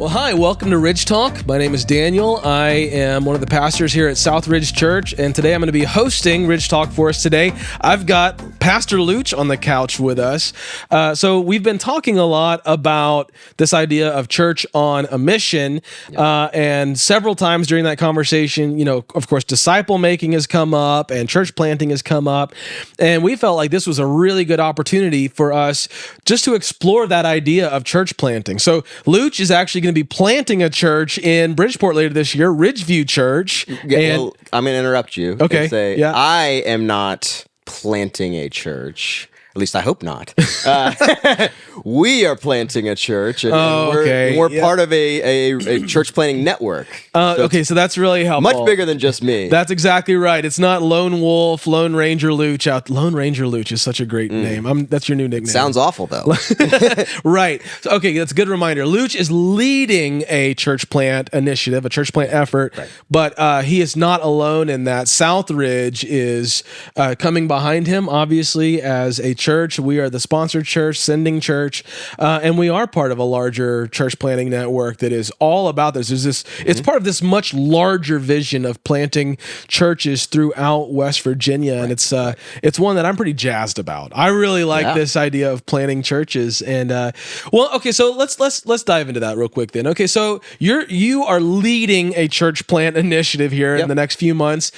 Well, hi, welcome to Ridge Talk. My name is Daniel. I am one of the pastors here at South Ridge Church, and today I'm going to be hosting Ridge Talk for us today. I've got Pastor Looch on the couch with us. So we've been talking a lot about this idea of church on a mission, and several times during that conversation, you know, of course, disciple making has come up and church planting has come up, and we felt like this was a really good opportunity for us just to explore that idea of church planting. So Looch is actually going to be planting a church in Bridgeport later this year, Ridgeview Church. Well, I'm going to interrupt you. Okay. And say, yeah. I am not planting a church. At least I hope not. We are planting a church, and we're part of a church planting network. So that's really helpful. Much bigger than just me. That's exactly right. It's not Lone Wolf, Lone Ranger Looch out. Lone Ranger Looch is such a great name. That's your new nickname. Sounds awful, though. Right. So, okay, that's a good reminder. Looch is leading a church plant initiative, a church plant effort, right. But he is not alone in that. South Ridge is coming behind him, obviously, as a church. We are the sponsored church, sending church, and we are part of a larger church planting network that is all about this. It's part of this much larger vision of planting churches throughout West Virginia, and it's one that I'm pretty jazzed about. I really like this idea of planting churches, and so let's dive into that real quick then. Okay, so you are leading a church plant initiative here in the next few months.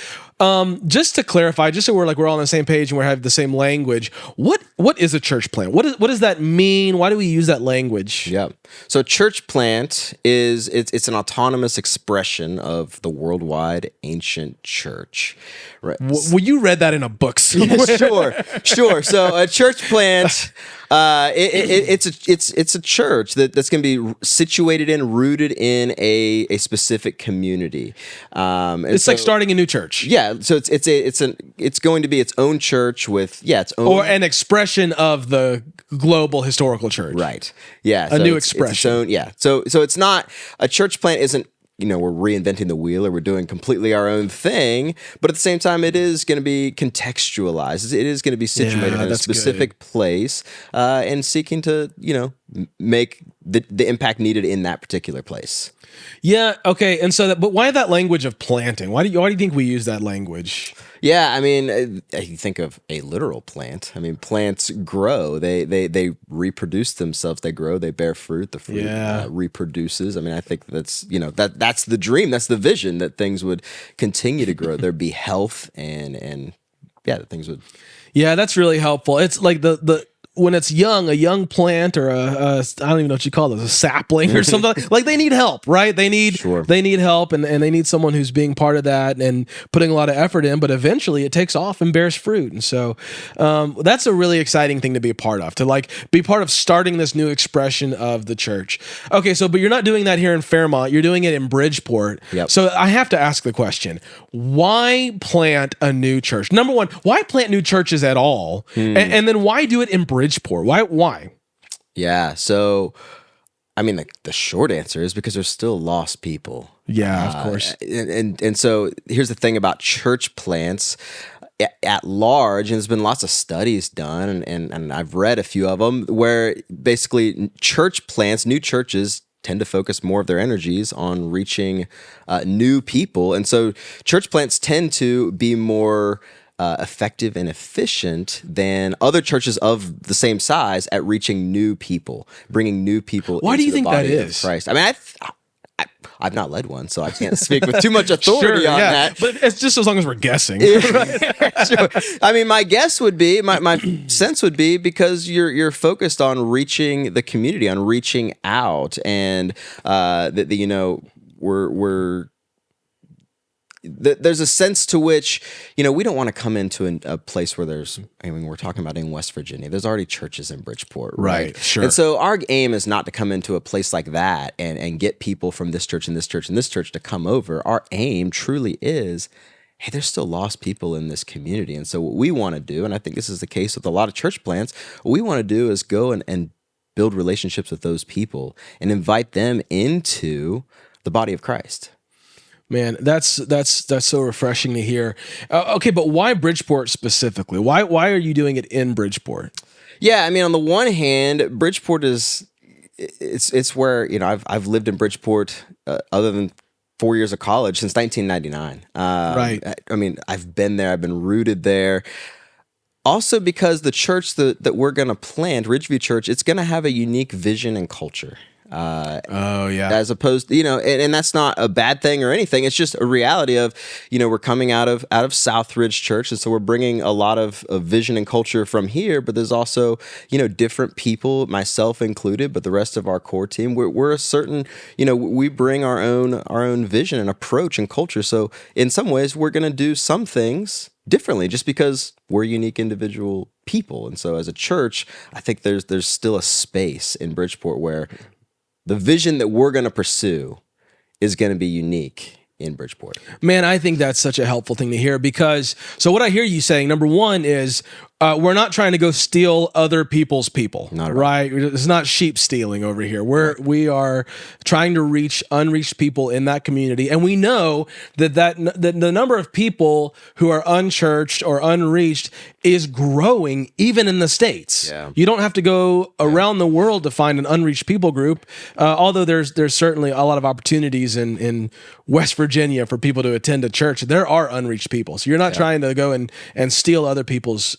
Just to clarify, just so we're all on the same page and we have the same language, what is a church plant? What does that mean? Why do we use that language? Yeah. So church plant is it's an autonomous expression of the worldwide ancient church. Right. Well, you read that in a book somewhere. Sure. So a church plant, it's a church that's going to be situated and rooted in a specific community. It's like starting a new church. Yeah. So it's going to be its own church with its own, or an expression of the global historical church. Right. Yeah. A new expression. It's its own, So it's not a church plant. Isn't we're reinventing the wheel or we're doing completely our own thing, but at the same time, it is going to be contextualized. It is going to be situated in a specific place and seeking to, make the impact needed in that particular place. Yeah. Okay. And so, but why that language of planting? Why do you think we use that language? Yeah, I mean, you think of a literal plant. I mean, plants grow. They reproduce themselves. They grow. They bear fruit. The fruit reproduces. I mean, I think that's that's the dream. That's the vision, that things would continue to grow. There'd be health and that things would. Yeah, that's really helpful. It's like the when it's young, a young plant or I don't even know what you call it, a sapling or something, like they need help, right? They need help and they need someone who's being part of that and putting a lot of effort in, but eventually it takes off and bears fruit. And so that's a really exciting thing to be a part of, to be part of starting this new expression of the church. Okay, so but you're not doing that here in Fairmont, you're doing it in Bridgeport. Yep. So I have to ask the question, why plant a new church? Number one, why plant new churches at all? And then why do it in Bridgeport? Why? Yeah. So, I mean, the short answer is because there's still lost people. Yeah, of course. And so here's the thing about church plants at large, and there's been lots of studies done, and I've read a few of them, where basically church plants, new churches, tend to focus more of their energies on reaching new people. And so church plants tend to be more effective and efficient than other churches of the same size at reaching new people, bringing new people. Why do you think that is? Christ. I mean, I've not led one, so I can't speak with too much authority on that. But it's just as long as we're guessing. Sure. I mean, my guess would be, my sense would be, because you're focused on reaching the community, on reaching out, and there's a sense to which, we don't want to come into a place where we're talking about in West Virginia, there's already churches in Bridgeport, right? Sure. And so our aim is not to come into a place like that and get people from this church and this church and this church to come over. Our aim truly is, hey, there's still lost people in this community. And so what we want to do, and I think this is the case with a lot of church plants, what we want to do is go and build relationships with those people and invite them into the body of Christ. Man, that's so refreshing to hear. Okay, but why Bridgeport specifically? Why are you doing it in Bridgeport? Yeah, I mean, on the one hand, Bridgeport is it's where, I've lived in Bridgeport other than 4 years of college since 1999. Right. I mean, I've been there. I've been rooted there. Also, because the church that we're going to plant, Ridgeview Church, it's going to have a unique vision and culture. Oh yeah. As opposed to, and that's not a bad thing or anything. It's just a reality of, we're coming out of Southridge Church. And so we're bringing a lot of vision and culture from here, but there's also, different people, myself included, but the rest of our core team, we're a certain, we bring our own vision and approach and culture. So in some ways we're going to do some things differently just because we're unique individual people. And so as a church, I think there's still a space in Bridgeport where the vision that we're going to pursue is going to be unique in Bridgeport. Man, I think that's such a helpful thing to hear because, so what I hear you saying, number one is we're not trying to go steal other people's people, right? It's not sheep stealing over here. We are trying to reach unreached people in that community. And we know that the number of people who are unchurched or unreached is growing even in the States. Yeah. You don't have to go around the world to find an unreached people group, although there's certainly a lot of opportunities in West Virginia for people to attend a church. There are unreached people. So you're not trying to go and steal other people's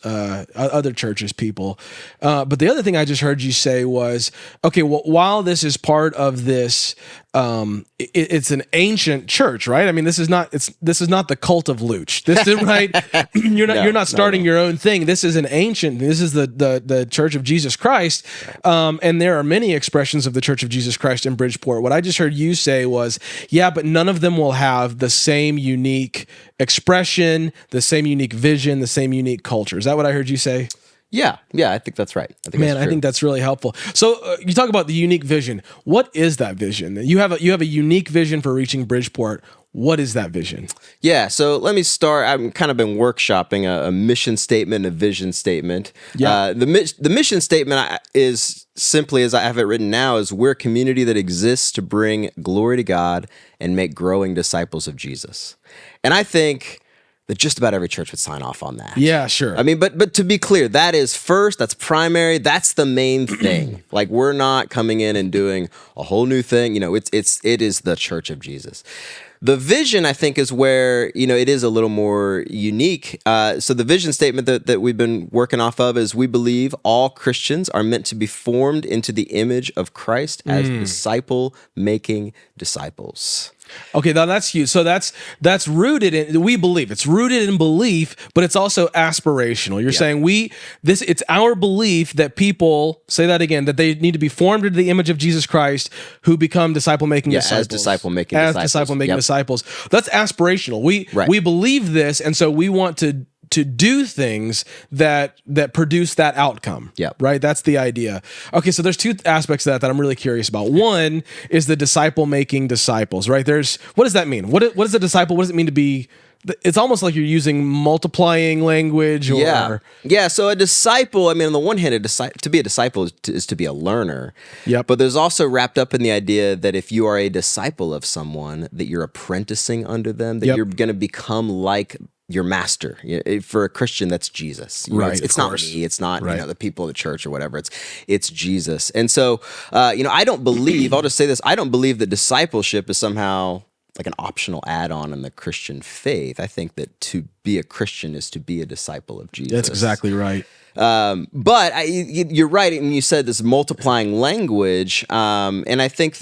other churches' people. But the other thing I just heard you say was, okay, well, while this is part of this, it's an ancient church, right? I mean, this is not the cult of Looch. This is right. You're not starting your own thing. This is an ancient. This is the Church of Jesus Christ, and there are many expressions of the Church of Jesus Christ in Bridgeport. What I just heard you say was, but none of them will have the same unique expression, the same unique vision, the same unique culture. Is that what I heard you say? Yeah, I think that's right. I think that's really helpful. So you talk about the unique vision. What is that vision? You have a unique vision for reaching Bridgeport. What is that vision? Yeah, so let me start. I've kind of been workshopping a mission statement, a vision statement. Yeah. The mission statement is simply, as I have it written now, is we're a community that exists to bring glory to God and make growing disciples of Jesus. And I think that just about every church would sign off on that. Yeah, sure. I mean, but to be clear, that is first, that's primary, that's the main thing. Like, we're not coming in and doing a whole new thing. It is the Church of Jesus. The vision, I think, is where, it is a little more unique. So the vision statement that we've been working off of is we believe all Christians are meant to be formed into the image of Christ as disciple-making disciples. Okay, now that's huge. So that's rooted in, we believe it's rooted in belief, but it's also aspirational. You're saying it's our belief that people, say that again, that they need to be formed into the image of Jesus Christ who become disciple-making disciples. As disciple-making disciples. That's aspirational. We believe this, and so we want to do things that produce that outcome. Yep. Right? That's the idea. Okay, so there's two aspects of that I'm really curious about. One is the disciple-making disciples, right? What does that mean? What is a disciple? What does it mean to be? It's almost like you're using multiplying language. Yeah. So a disciple, I mean, on the one hand, to be a disciple is to be a learner. Yep. But there's also wrapped up in the idea that if you are a disciple of someone, that you're apprenticing under them, that you're going to become like your master. For a Christian, that's Jesus. Right. It's not me. It's not the people of the church or whatever. It's Jesus. And so, I don't believe. I'll just say this: I don't believe that discipleship is somehow like an optional add-on in the Christian faith. I think that to be a Christian is to be a disciple of Jesus. That's exactly right. But you're right, and you said this multiplying language, and I think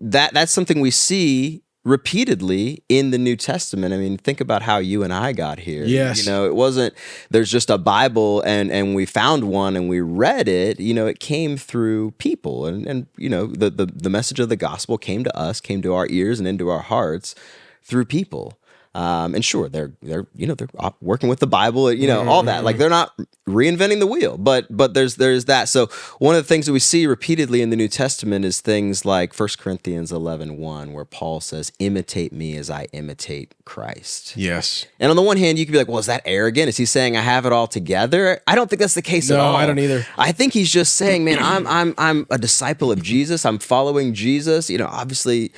that's something we see repeatedly in the New Testament. I mean, think about how you and I got here. Yes. It wasn't, there's just a Bible and we found one and we read it. It came through people and the message of the gospel came to us, came to our ears and into our hearts through people. And sure, they're working with the Bible, all that. Like, they're not reinventing the wheel, but there's that. So one of the things that we see repeatedly in the New Testament is things like 1 Corinthians 11:1, where Paul says, "Imitate me as I imitate Christ." Yes. And on the one hand, you could be like, well, is that arrogant? Is he saying I have it all together? I don't think that's the case at all. No, I don't either. I think he's just saying, man, I'm a disciple of Jesus. I'm following Jesus. Obviously,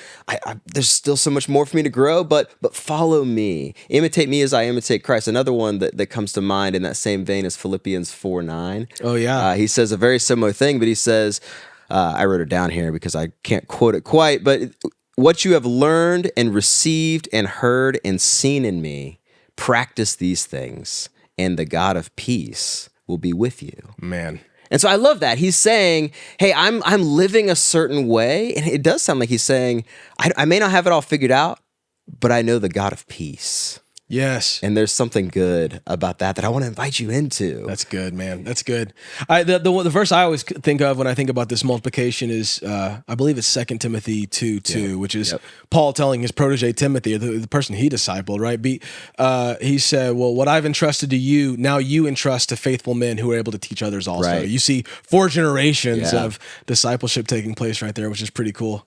there's still so much more for me to grow, but follow me. Imitate me as I imitate Christ. Another one that comes to mind in that same vein is Philippians 4:9. Oh, yeah. He says a very similar thing, but he says, I wrote it down here because I can't quote it quite, but what you have learned and received and heard and seen in me, practice these things, and the God of peace will be with you. Man. And so I love that. He's saying, hey, I'm living a certain way. And it does sound like he's saying, I may not have it all figured out, but I know the God of peace. Yes. And there's something good about that I want to invite you into. That's good, man. That's good. The verse I always think of when I think about this multiplication is, I believe it's 2 Timothy 2:2, which is Paul telling his protege Timothy, the person he discipled, right? He said, well, what I've entrusted to you, now you entrust to faithful men who are able to teach others also. Right. You see 4 generations of discipleship taking place right there, which is pretty cool.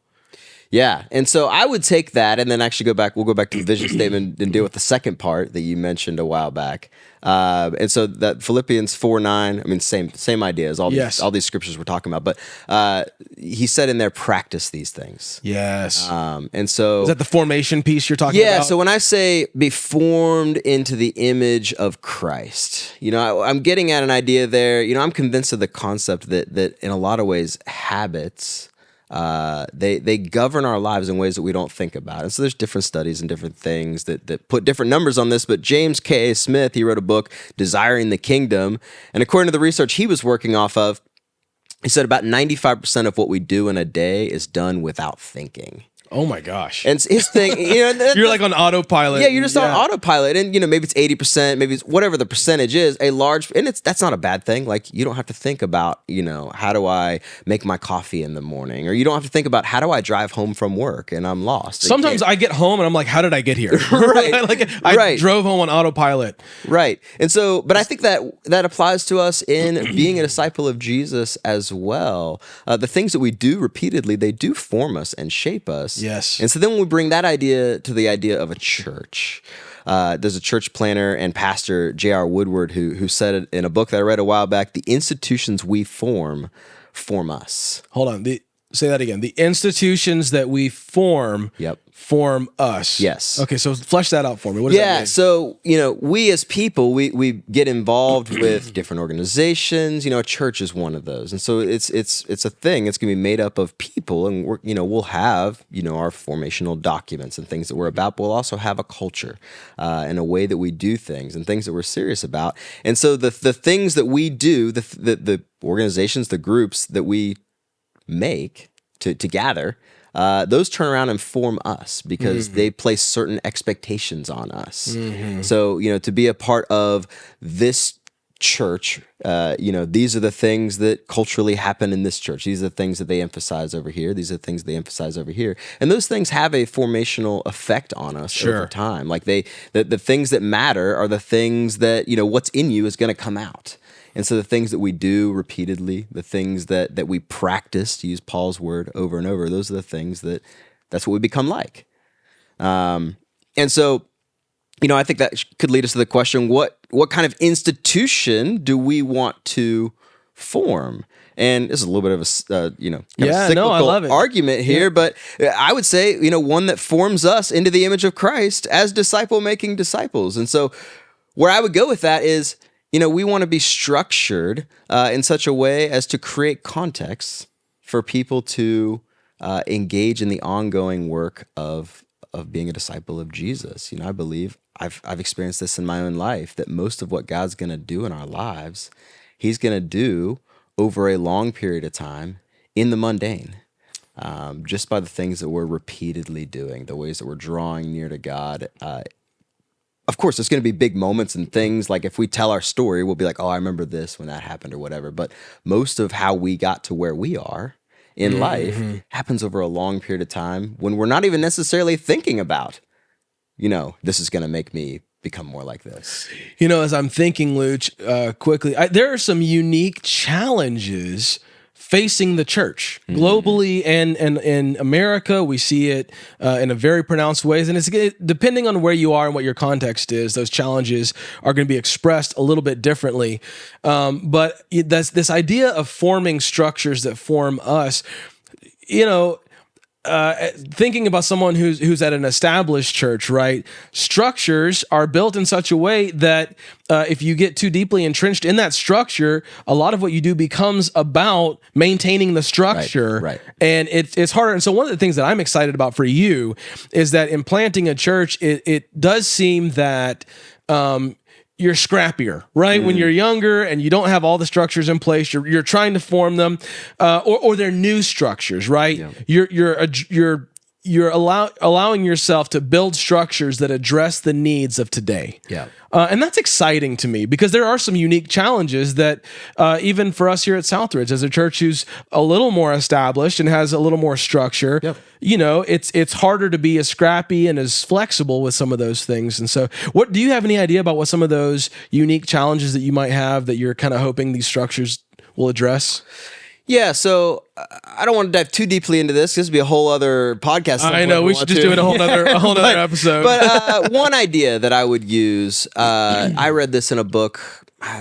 Yeah. And so I would take that and then actually we'll go back to the vision statement and deal with the second part that you mentioned a while back. And so that Philippians 4:9, I mean, same idea as all these scriptures we're talking about, but he said in there, practice these things. Yes. And so is that the formation piece you're talking about? Yeah. So when I say be formed into the image of Christ, I'm getting at an idea there. I'm convinced of the concept that in a lot of ways, habits, they govern our lives in ways that we don't think about. And so there's different studies and different things that put different numbers on this, but James K. Smith, he wrote a book, Desiring the Kingdom, and according to the research he was working off of, he said about 95% of what we do in a day is done without thinking. Oh my gosh. And his thing, you're like on autopilot. Yeah, you're just on autopilot. And maybe it's 80%, maybe it's whatever the percentage is, that's not a bad thing. Like you don't have to think about, how do I make my coffee in the morning? Or you don't have to think about how do I drive home from work and I'm lost. Sometimes I get home and I'm like, how did I get here? Right. I drove home on autopilot. Right. And so, but I think that applies to us in being a disciple of Jesus as well. The things that we do repeatedly, they do form us and shape us. Yes. And so then when we bring that idea to the idea of a church, there's a church planner and pastor, J.R. Woodward, who said it in a book that I read a while back, the institutions we form us. Hold on. Say that again. The institutions that we form form us. Yes. Okay, so flesh that out for me. What does that mean? So, we as people, we get involved with different organizations. A church is one of those. And so it's a thing. It's going to be made up of people, and we'll have, our formational documents and things that we're about, but we'll also have a culture and a way that we do things and things that we're serious about. And so the things that we do, the organizations, the groups that we make to gather, those turn around and form us because they place certain expectations on us. So, to be a part of this church, these are the things that culturally happen in this church. These are the things that they emphasize over here. These are the things they emphasize over here. And those things have a formational effect on us over time. Like the things that matter are the things that, what's in you is going to come out. And so the things that we do repeatedly, the things that we practice, to use Paul's word over and over, those are the things that's what we become like. And so, I think that could lead us to the question, what kind of institution do we want to form? And this is a little bit of a cyclical argument here, but I would say, one that forms us into the image of Christ as disciple-making disciples. And so where I would go with that is, we want to be structured in such a way as to create context for people to engage in the ongoing work of being a disciple of Jesus. I believe I've experienced this in my own life, that most of what God's going to do in our lives, He's going to do over a long period of time in the mundane, just by the things that we're repeatedly doing, the ways that we're drawing near to God. Of course, there's going to be big moments and things, like if we tell our story, we'll be like, oh, I remember this when that happened or whatever. But most of how we got to where we are in life happens over a long period of time when we're not even necessarily thinking about, this is going to make me become more like this. As I'm thinking, Looch, quickly, there are some unique challenges facing the church globally and in America. We see it in a very pronounced ways, and it's depending on where you are and what your context is, those challenges are going to be expressed a little bit differently. But that's this idea of forming structures that form us. thinking about someone who's at an established church, right? Structures are built in such a way that if you get too deeply entrenched in that structure, a lot of what you do becomes about maintaining the structure, right. And it's harder. And so one of the things that I'm excited about for you is that in planting a church, it does seem that you're scrappier, right? When you're younger and you don't have all the structures in place, you're trying to form them, or they're new structures, right? Yeah. You're allowing yourself to build structures that address the needs of today. Yeah. And that's exciting to me because there are some unique challenges that even for us here at Southridge, as a church who's a little more established and has a little more structure, it's harder to be as scrappy and as flexible with some of those things. And so what do you have any idea about what some of those unique challenges that you might have that you're kind of hoping these structures will address? Yeah, so I don't want to dive too deeply into this. This would be a whole other podcast. I know, we should just do it a whole other episode. But one idea that I would use, I read this in a book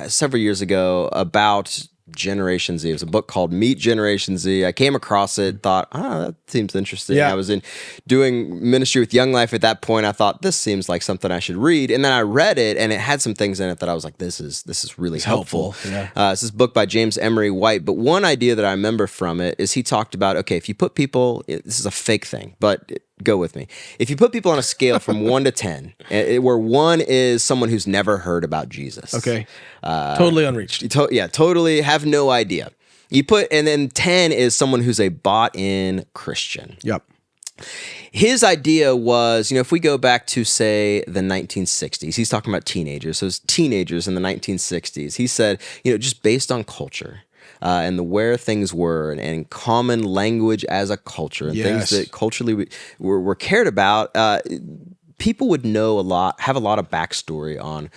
several years ago about Generation Z. It was a book called Meet Generation Z. I came across it, thought, that seems interesting. Yeah. I was doing ministry with Young Life at that point. I thought, this seems like something I should read. And then I read it, and it had some things in it that I was like, this is really helpful. Yeah. It's this book by James Emery White. But one idea that I remember from it is he talked about, okay, if you put people, this is a fake thing, but go with me. If you put people on a scale from 1 to 10, where 1 is someone who's never heard about Jesus. Okay. Totally unreached. Totally have no idea. And then 10 is someone who's a bought-in Christian. Yep. His idea was, if we go back to, say, the 1960s, he's talking about teenagers. So it's teenagers in the 1960s. He said, just based on culture, and where things were, and common language as a culture, and things that culturally were cared about, people would know have a lot of backstory on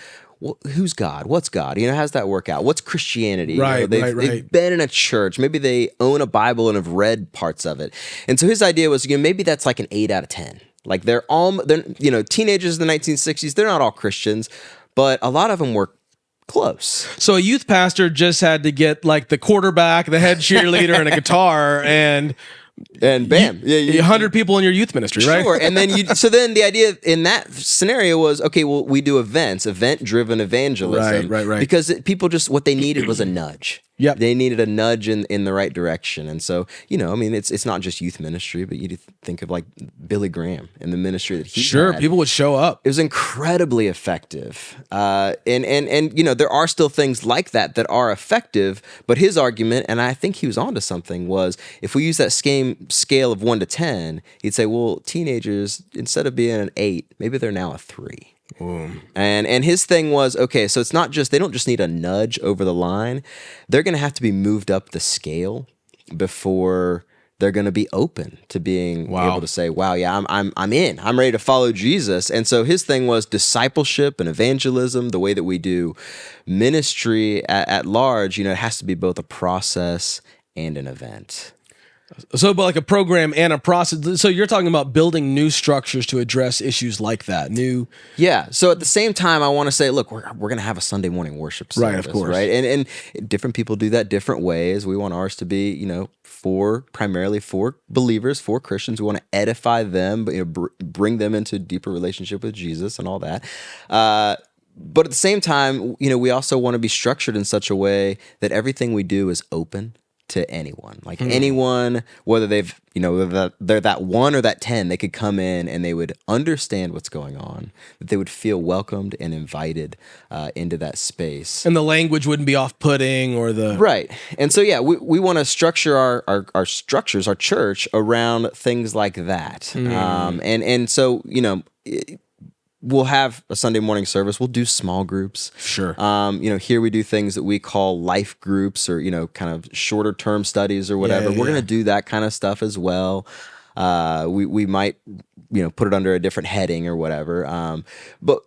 who's God, what's God, how's that work out, what's Christianity, right. They've been in a church, maybe they own a Bible and have read parts of it, and so his idea was, maybe that's like an 8 out of 10. Like they're teenagers in the 1960s, they're not all Christians, but a lot of them were close. So a youth pastor just had to get like the quarterback, the head cheerleader, and a guitar, and bam, 100 people in your youth ministry, right? Sure. And then then the idea in that scenario was, okay, well, we do event-driven evangelism, right. Because people what they needed was a nudge. Yep. They needed a nudge in the right direction. And so, it's not just youth ministry, but you think of like Billy Graham and the ministry that he had. People would show up. It was incredibly effective. And there are still things like that are effective, but his argument, and I think he was onto something, was if we use that scale of 1 to 10, he'd say, well, teenagers, instead of being an 8, maybe they're now a 3. And his thing was, okay, so it's not just, they don't just need a nudge over the line. They're going to have to be moved up the scale before they're going to be open to being able to say, wow, yeah, I'm in. I'm ready to follow Jesus. And so his thing was discipleship and evangelism, the way that we do ministry at large, it has to be both a process and an event. So, but like a program and a process. So you're talking about building new structures to address issues like that. Yeah. So at the same time, I want to say, look, we're going to have a Sunday morning worship service, right? Of course, right? And different people do that different ways. We want ours to be, primarily for believers, for Christians. We want to edify them, but bring them into a deeper relationship with Jesus and all that. But at the same time, we also want to be structured in such a way that everything we do is open to anyone, like anyone, whether whether they're that 1 or that 10, they could come in and they would understand what's going on, that they would feel welcomed and invited into that space. And the language wouldn't be off-putting right. And so, we want to structure our structures, our church, around things like that. And so, we'll have a Sunday morning service. We'll do small groups. Sure. Here we do things that we call life groups or, kind of shorter term studies or whatever. We're going to do that kind of stuff as well. We might, put it under a different heading or whatever. But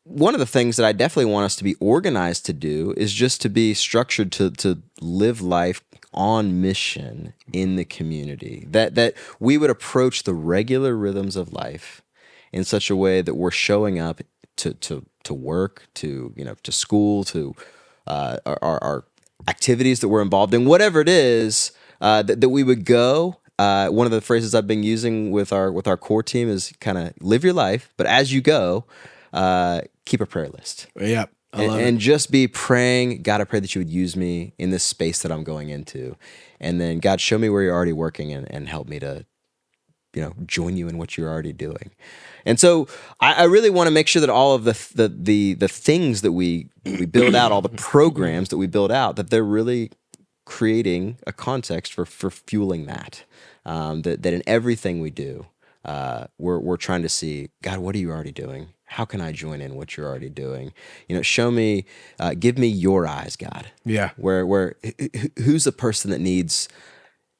one of the things that I definitely want us to be organized to do is just to be structured to live life on mission in the community. That we would approach the regular rhythms of life in such a way that we're showing up to work, to school, to our activities that we're involved in, whatever it is, that we would go one of the phrases I've been using with our core team is kind of live your life, but as you go, keep a prayer list. Yeah. And just be praying, God, I pray that you would use me in this space that I'm going into. And then, God, show me where you're already working and help me to, join you in what you're already doing. And so I really want to make sure that all of the things that we build out, all the programs that we build out, that they're really creating a context for fueling that. That in everything we do, we're trying to see, God, what are you already doing? How can I join in what you're already doing? Show me, give me your eyes, God. Yeah. Where who's the person that needs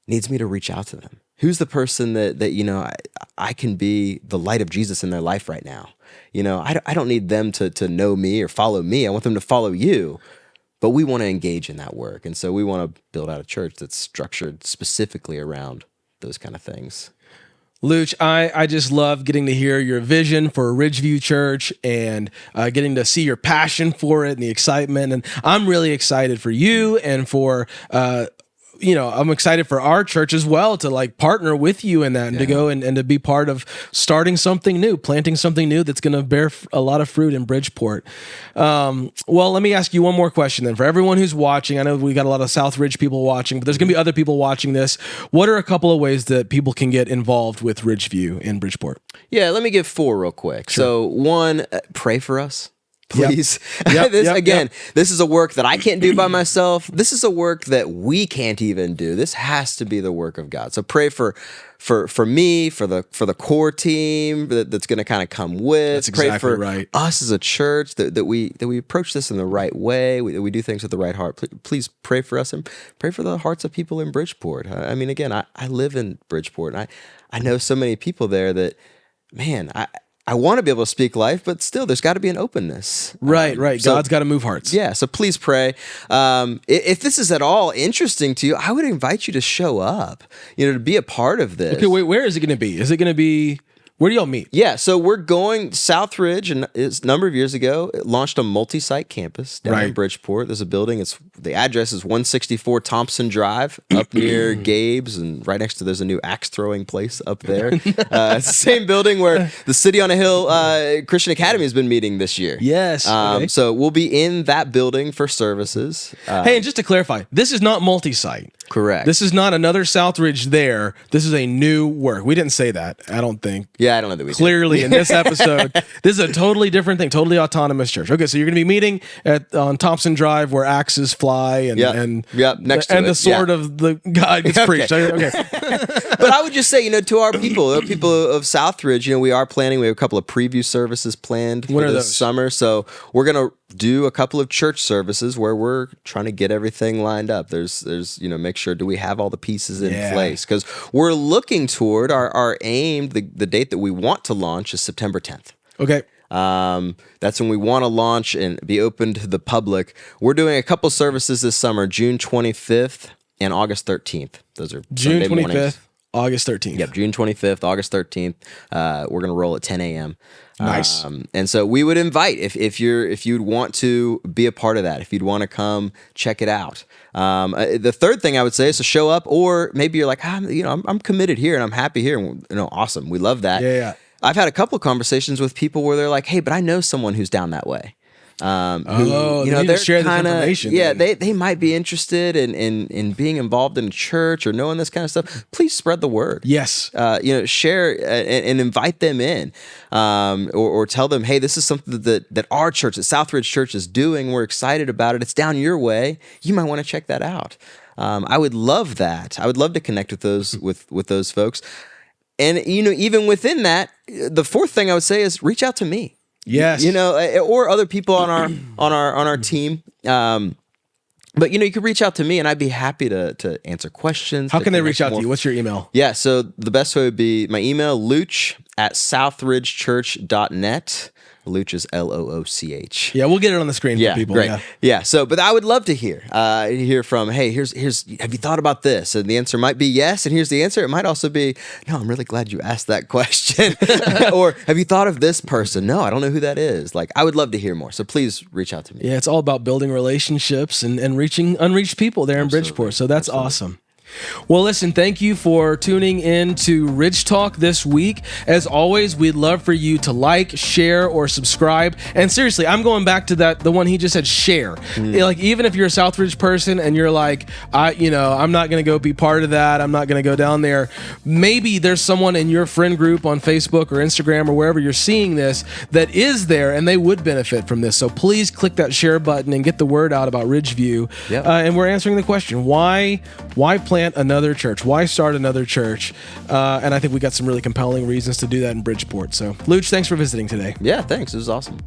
me to reach out to them? Who's the person that I can be the light of Jesus in their life right now? I don't need them to know me or follow me. I want them to follow you. But we want to engage in that work. And so we want to build out a church that's structured specifically around those kind of things. Looch, I just love getting to hear your vision for Ridgeview Church and getting to see your passion for it and the excitement. And I'm really excited for you and for, I'm excited for our church as well to partner with you in that and to go and to be part of starting something new, planting something new that's going to bear a lot of fruit in Bridgeport. Well, let me ask you one more question then. For everyone who's watching, I know we got a lot of Southridge people watching, but there's going to be other people watching this. What are a couple of ways that people can get involved with Ridgeview in Bridgeport? Yeah, let me give 4 real quick. Sure. So 1, pray for us. Please. Yep. This is a work that I can't do by myself. This is a work that we can't even do. This has to be the work of God. So pray for me, for the core team that's going to kind of come with. That's exactly pray for right. us as a church that we approach this in the right way. We do things with the right heart. Please pray for us and pray for the hearts of people in Bridgeport. I mean, again, I live in Bridgeport and I know so many people there that, man, I want to be able to speak life, but still, there's got to be an openness. Right. So, God's got to move hearts. Yeah, so please pray. If this is at all interesting to you, I would invite you to show up, to be a part of this. Okay, wait, where is it going to be? Is it going to be... Where do y'all meet? Yeah, so we're going Southridge, and a number of years ago, it launched a multi-site campus down in Bridgeport. There's a building. The address is 164 Thompson Drive, up near Gabe's, and right next to there's a new axe throwing place up there. It's the same building where the City on a Hill Christian Academy has been meeting this year. Yes. Okay. So we'll be in that building for services. Hey, and just to clarify, this is not multi-site. Correct. This is not another Southridge there. This is a new work. We didn't say that, I don't think. Yeah, I don't know that we clearly in this episode. This is a totally different thing, totally autonomous church. Okay, so you're going to be meeting on Thompson Drive where axes fly and next to the sword of the God gets preached. Okay. But I would just say, to our people of Southridge, we are planning. We have a couple of preview services planned for this summer. So we're going to do a couple of church services where we're trying to get everything lined up. There's make sure, do we have all the pieces in place? Because we're looking toward our aim, the date that we want to launch is September 10th. Okay. That's when we want to launch and be open to the public. We're doing a couple services this summer, June 25th and August 13th. Those are June Sunday 25th, mornings. August 13th. Yep, June 25th, August 13th. We're going to roll at 10 a.m. Nice. And so we would invite if you'd want to be a part of that, if you'd want to come check it out. The third thing I would say is to show up, or maybe you're like, I'm committed here and I'm happy here. And, awesome. We love that. Yeah. I've had a couple of conversations with people where they're like, hey, but I know someone who's down that way. They're share this information. Yeah, they might be interested in being involved in a church or knowing this kind of stuff. Please spread the word. Yes. Share and invite them in, or tell them, hey, this is something that our church, that Southridge Church, is doing. We're excited about it. It's down your way. You might want to check that out. I would love that. I would love to connect with those folks. And even within that, the fourth thing I would say is reach out to me. Yes. Or other people on our team. But you could reach out to me and I'd be happy to answer questions. How can they reach out to you? What's your email? Yeah, so the best way would be my email, looch@southridgechurch.net. Looch is Looch. Yeah, we'll get it on the screen for people. Great. Yeah. So, but I would love to hear from, hey, here's, have you thought about this? And the answer might be yes. And here's the answer. It might also be, no, I'm really glad you asked that question. Or have you thought of this person? No, I don't know who that is. I would love to hear more. So please reach out to me. Yeah, it's all about building relationships and reaching unreached people there in Bridgeport. So that's awesome. Well, listen, thank you for tuning in to Ridge Talk this week. As always, we'd love for you to like, share, or subscribe. And seriously, I'm going back to the one he just said, share. Like, even if you're a Southridge person and you're like, I'm not going to go be part of that, I'm not going to go down there, maybe there's someone in your friend group on Facebook or Instagram or wherever you're seeing this that is there and they would benefit from this. So please click that share button and get the word out about Ridgeview. Yep. And we're answering the question, why plant another church? Why start another church? And I think we got some really compelling reasons to do that in Bridgeport. So, Looch, thanks for visiting today. Yeah, thanks. It was awesome.